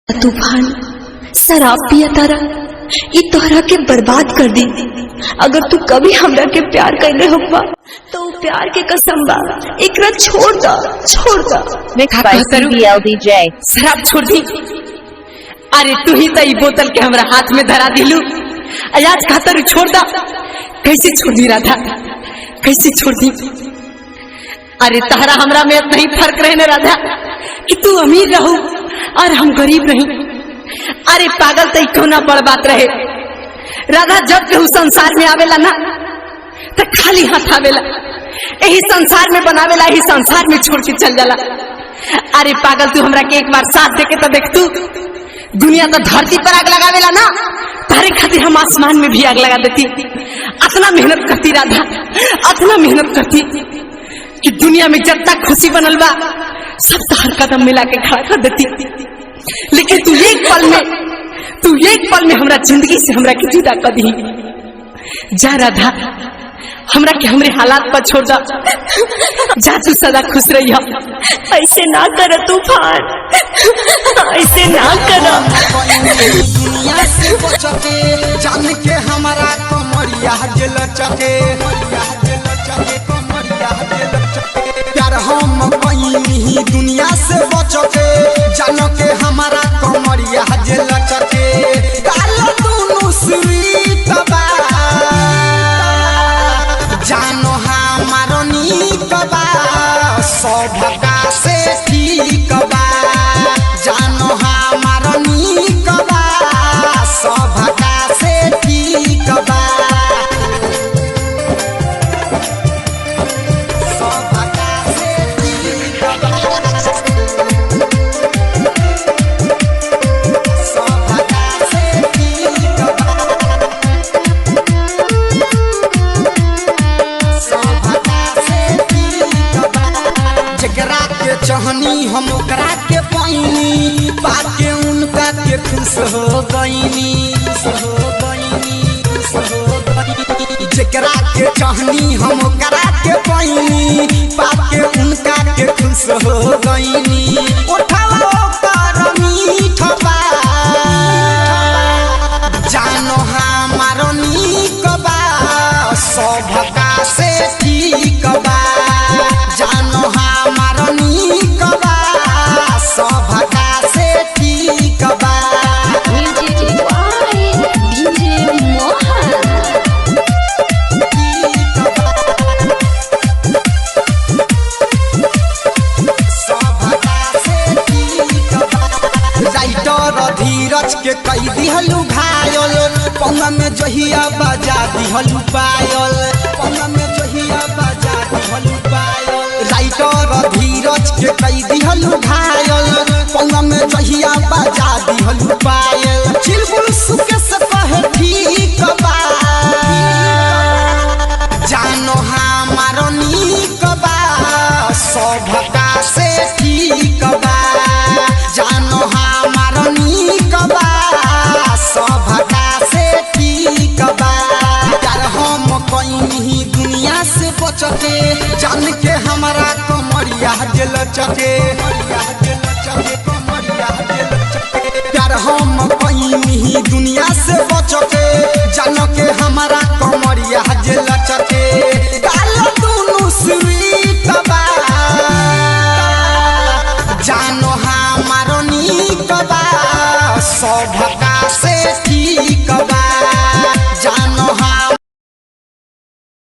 तूफान शराब पिया तारा ये तोहरा के बर्बाद कर दी। अगर तू कभी हमरा के प्यार कैले होगा तो प्यार के कसम बा एकरा छोड़ दा शराब छोड़ दी। अरे तू ही तो बोतल के हमरा हाथ में धरा दिलू। आज खातर छोड़ दा। कैसे छोड़ दी राधा, कैसे छोड़ दी। अरे तहरा हमरा में नहीं फर्क रहे न राधा कि तू अमीर रहू और हम गरीब नहीं। अरे पागल तो क्यों बड़ बात रहे राधा। जब केहू संसार में आवेला ना तो खाली हाथ आवेला, यही संसार में बनावेला, यही संसार में छोड़ के चल जाला। अरे पागल तू हमरा के एक बार साथ देके तो देख। तू दुनिया तो धरती पर आग लगावेला ना, तारे खातिर हम आसमान में भी आग लगा देती। इतना मेहनत करती राधा, इतना मेहनत करती कि दुनिया में जब तक खुशी बनल बा सब तहर कदम मिला के खड़ा कर देती। लेकिन तू एक पल में हमरा जिंदगी से हमरा के जुदा कर दी। जा राधा, हमरा के हमरे हालात पर छोड़ दा। जा तू सदा खुश रही। ऐसे ना कर तूफान, ऐसे ना कर। दुनिया से बचके जान के हमारा कमरिया दिल चके प्यार हम कहीं दुनिया से बचके जान के हमारा कमरिया दिल चके कालो दोनों स्वीट बा जानो हमारो नीक बा सौभाग्य से ठीक बा जानो हमारो नीक बा सौभाग्य से ठीक बा सौभाग्य से ठीक बा सौभाग्य से ठीक बा जकरा के चाहनी हम ओकरा के पाइनी पाके उनका के खुश हो गईनी जकरा के चाहनी हम ओकरा के पाइनी पाके उनका के खुश हो गईनी उठाओ कर मीठबा जानो हमारो नीक बा सौभाग्य से ठीक बा जानो हमारो नीक बा सौभाग्य से ठीक बा धीरज के कई दिहलू घायल पंगा में जहिया बजा दिहलू पायल पंगा में जहिया बजा दिहलू पायल राइटर धीरज के कई दिहलू घायल पंगा में जहिया बजा दिहलू पायल चिलबुल सुके से कहे ठीक बा जानो हमारो नीक बा सौभाग्य से ठीक बा जानो हमारो नीक बा सौभाग्य से ठीक बा यार हम कहीं दुनिया से बचके जान के हमारा कमरिया दिल चके यार हम कहीं दुनिया से बचके जान के हमारा कमरिया दिल चके कालो दोनों स्वीट बा जानो हमारो नीक बा सौभाग्य से ठीक